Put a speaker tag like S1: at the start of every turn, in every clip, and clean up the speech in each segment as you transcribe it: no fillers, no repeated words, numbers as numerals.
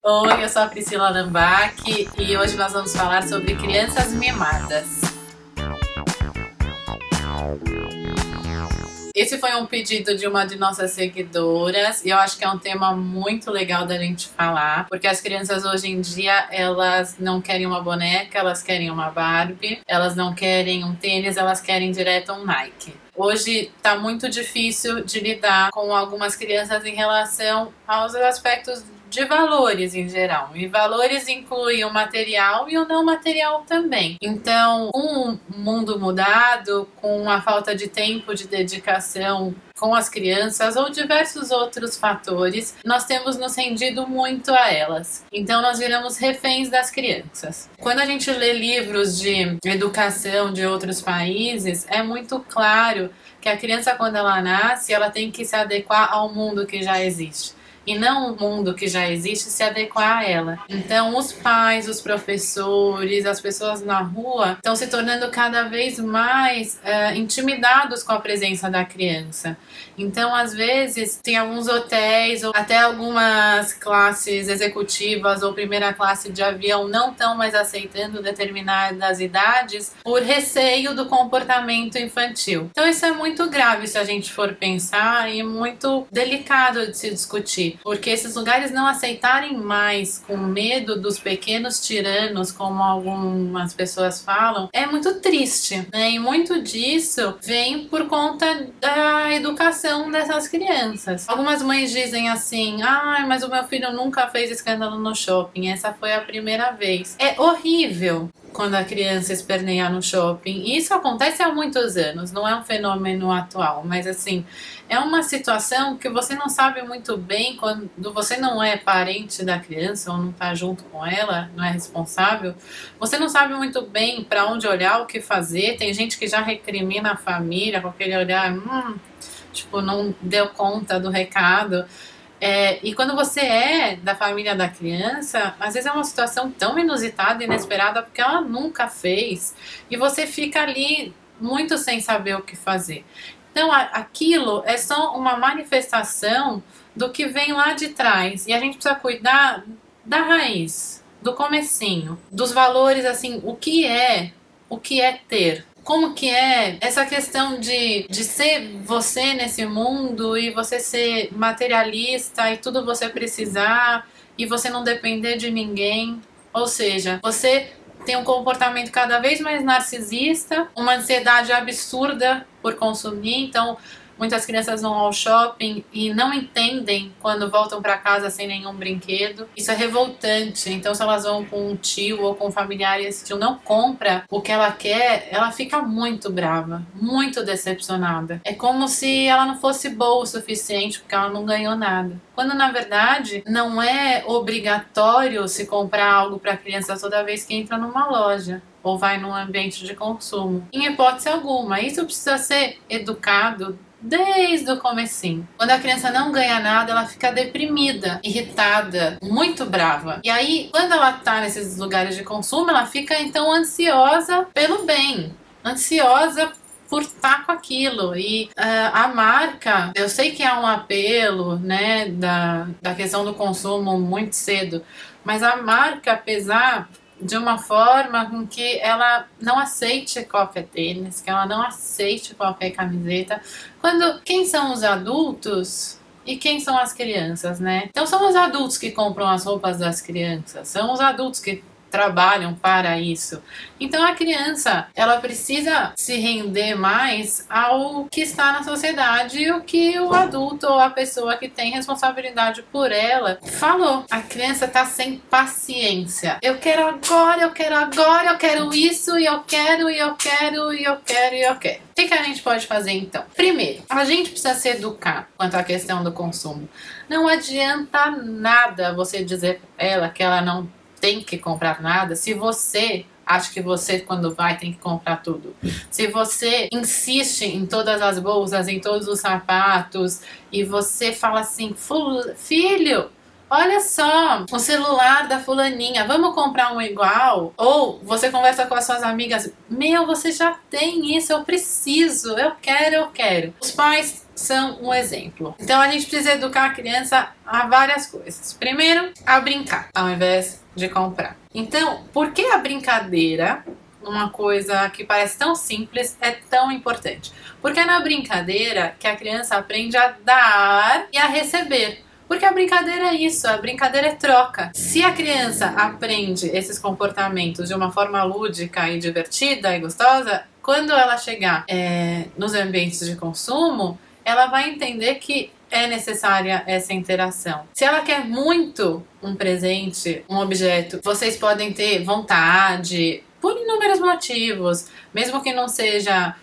S1: Oi, eu sou a Priscila Lambach e hoje nós vamos falar sobre crianças mimadas. Esse foi um pedido de uma de nossas seguidoras e eu acho que é um tema muito legal da gente falar, porque as crianças hoje em dia, elas não querem uma boneca, elas querem uma Barbie, elas não querem um tênis, elas querem direto um Nike. Hoje tá muito difícil de lidar com algumas crianças em relação aos aspectos de valores em geral. E valores incluem o material e o não material também. Então, com um mundo mudado, com a falta de tempo de dedicação com as crianças ou diversos outros fatores, nós temos nos rendido muito a elas. Então nós viramos reféns das crianças. Quando a gente lê livros de educação de outros países, é muito claro que a criança, quando ela nasce, ela tem que se adequar ao mundo que já existe. E não o mundo que já existe se adequar a ela. Então os pais, os professores, as pessoas na rua estão se tornando cada vez mais intimidados com a presença da criança. Então às vezes tem alguns hotéis ou até algumas classes executivas ou primeira classe de avião não estão mais aceitando determinadas idades por receio do comportamento infantil. Então isso é muito grave se a gente for pensar e muito delicado de se discutir. Porque esses lugares não aceitarem mais com medo dos pequenos tiranos, como algumas pessoas falam, é muito triste, né? E muito disso vem por conta da educação dessas crianças. Algumas mães dizem assim: mas o meu filho nunca fez escândalo no shopping, essa foi a primeira vez. É horrível quando a criança esperneia no shopping. E isso acontece há muitos anos, não é um fenômeno atual, mas assim, é uma situação que você não sabe muito bem quando você não é parente da criança ou não está junto com ela, não é responsável, você não sabe muito bem para onde olhar, o que fazer. Tem gente que já recrimina a família com aquele olhar, tipo, não deu conta do recado. E quando você é da família da criança, às vezes é uma situação tão inusitada e inesperada porque ela nunca fez e você fica ali muito sem saber o que fazer. Então aquilo é só uma manifestação do que vem lá de trás e a gente precisa cuidar da raiz, do comecinho, dos valores, assim, o que é ter. Como que é essa questão de ser você nesse mundo e você ser materialista e tudo você precisar e você não depender de ninguém? Ou seja, você tem um comportamento cada vez mais narcisista, uma ansiedade absurda por consumir. Então muitas crianças vão ao shopping e não entendem quando voltam para casa sem nenhum brinquedo. Isso é revoltante. Então se elas vão com um tio ou com um familiar e esse tio não compra o que ela quer, ela fica muito brava, muito decepcionada. É como se ela não fosse boa o suficiente porque ela não ganhou nada. Quando na verdade não é obrigatório se comprar algo para a criança toda vez que entra numa loja ou vai num ambiente de consumo. Em hipótese alguma, isso precisa ser educado desde o comecinho. Quando a criança não ganha nada, ela fica deprimida, irritada, muito brava. E aí, quando ela tá nesses lugares de consumo, ela fica então ansiosa pelo bem, ansiosa por estar com aquilo. E a marca, eu sei que há um apelo, né, da questão do consumo muito cedo, mas a marca, apesar de uma forma com que ela não aceite qualquer tênis, que ela não aceite qualquer camiseta, quando quem são os adultos e quem são as crianças, né? Então são os adultos que compram as roupas das crianças, são os adultos que trabalham para isso. Então a criança, ela precisa se render mais ao que está na sociedade e o que o adulto ou a pessoa que tem responsabilidade por ela falou. A criança tá sem paciência. Eu quero agora, eu quero agora, eu quero isso e eu quero e eu quero e eu quero e eu quero. O que a gente pode fazer então? Primeiro, a gente precisa se educar quanto à questão do consumo. Não adianta nada você dizer para ela que ela não tem que comprar nada, se você acha que você, quando vai, tem que comprar tudo. Se você insiste em todas as bolsas, em todos os sapatos, e você fala assim, filho, olha só, o celular da fulaninha, vamos comprar um igual? Ou você conversa com as suas amigas, meu, você já tem isso, eu preciso, eu quero. Os pais são um exemplo. Então a gente precisa educar a criança a várias coisas. Primeiro, a brincar, ao invés de comprar. Então, por que a brincadeira, uma coisa que parece tão simples, é tão importante? Porque é na brincadeira que a criança aprende a dar e a receber. Porque a brincadeira é isso, a brincadeira é troca. Se a criança aprende esses comportamentos de uma forma lúdica e divertida e gostosa, quando ela chegar nos ambientes de consumo, ela vai entender que é necessária essa interação. Se ela quer muito um presente, um objeto, vocês podem ter vontade, por inúmeros motivos, mesmo que não seja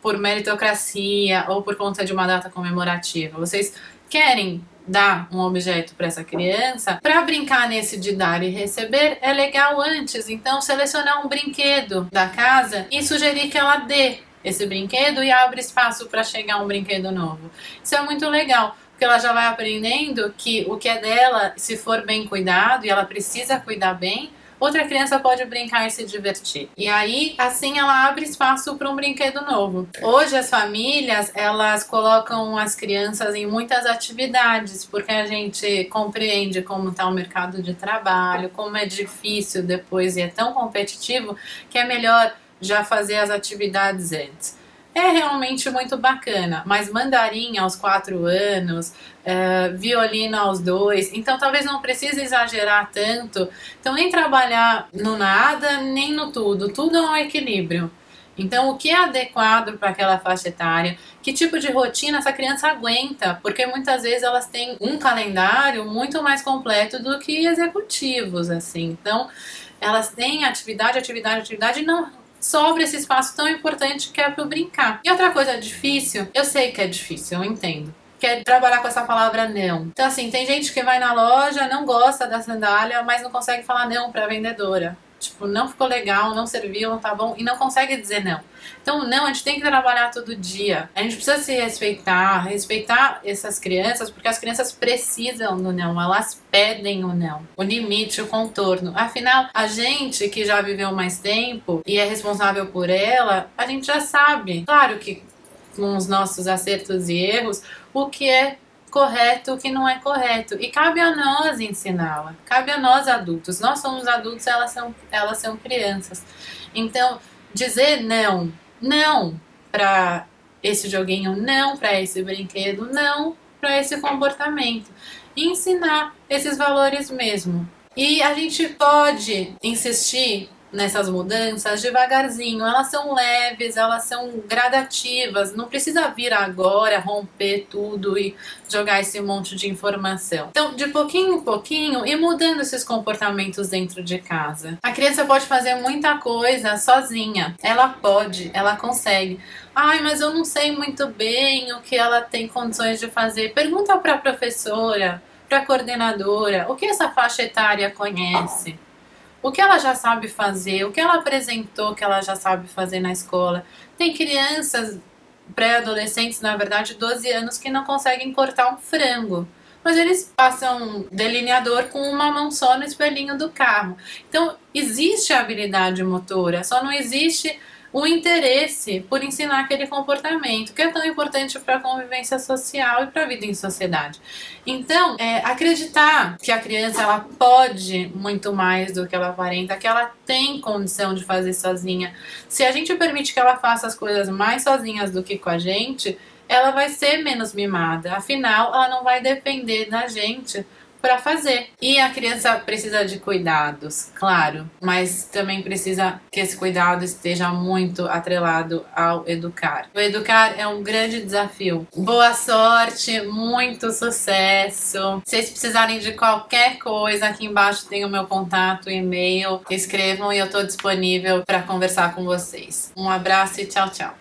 S1: por meritocracia ou por conta de uma data comemorativa. Vocês querem dar um objeto para essa criança, para brincar nesse de dar e receber, é legal antes, então selecionar um brinquedo da casa e sugerir que ela dê esse brinquedo e abre espaço para chegar um brinquedo novo. Isso é muito legal, porque ela já vai aprendendo que o que é dela, se for bem cuidado e ela precisa cuidar bem, outra criança pode brincar e se divertir. E aí, assim, ela abre espaço para um brinquedo novo. Hoje, as famílias, elas colocam as crianças em muitas atividades, porque a gente compreende como está o mercado de trabalho, como é difícil depois e é tão competitivo, que é melhor já fazer as atividades antes. É realmente muito bacana, mas mandarim aos 4 anos, violino aos 2, então talvez não precise exagerar tanto, então nem trabalhar no nada, nem no tudo, tudo é um equilíbrio. Então o que é adequado para aquela faixa etária, que tipo de rotina essa criança aguenta, porque muitas vezes elas têm um calendário muito mais completo do que executivos, assim, então elas têm atividade e não sobra esse espaço tão importante que é para brincar. E outra coisa difícil, eu sei que é difícil, eu entendo, que é trabalhar com essa palavra não. Então assim, tem gente que vai na loja, não gosta da sandália, mas não consegue falar não para a vendedora. Tipo, não ficou legal, não serviu, não tá bom, e não consegue dizer não. Então, não, a gente tem que trabalhar todo dia. A gente precisa se respeitar essas crianças, porque as crianças precisam do não, elas pedem o não, o limite, o contorno. Afinal, a gente que já viveu mais tempo e é responsável por ela, a gente já sabe. Claro que com os nossos acertos e erros, o que é correto, o que não é correto. E cabe a nós ensiná-la. Cabe a nós adultos. Nós somos adultos, elas são crianças. Então, dizer não para esse joguinho, não para esse brinquedo, não para esse comportamento. E ensinar esses valores mesmo. E a gente pode insistir nessas mudanças devagarzinho, elas são leves, elas são gradativas, não precisa vir agora, romper tudo e jogar esse monte de informação. Então, de pouquinho em pouquinho, e mudando esses comportamentos dentro de casa. A criança pode fazer muita coisa sozinha, ela pode, ela consegue. Ai, mas eu não sei muito bem o que ela tem condições de fazer. Pergunta para a professora, para a coordenadora, o que essa faixa etária conhece. O que ela já sabe fazer, o que ela apresentou que ela já sabe fazer na escola. Tem crianças, pré-adolescentes, na verdade, 12 anos, que não conseguem cortar um frango. Mas eles passam delineador com uma mão só no espelhinho do carro. Então, existe a habilidade motora, só não existe o interesse por ensinar aquele comportamento, que é tão importante para a convivência social e para a vida em sociedade. Então, acreditar que a criança ela pode muito mais do que ela aparenta, que ela tem condição de fazer sozinha. Se a gente permite que ela faça as coisas mais sozinhas do que com a gente, ela vai ser menos mimada. Afinal, ela não vai depender da gente para fazer. E a criança precisa de cuidados, claro, mas também precisa que esse cuidado esteja muito atrelado ao educar. O educar é um grande desafio. Boa sorte, muito sucesso. Se vocês precisarem de qualquer coisa, aqui embaixo tem o meu contato, e-mail, escrevam e eu estou disponível para conversar com vocês. Um abraço e tchau, tchau.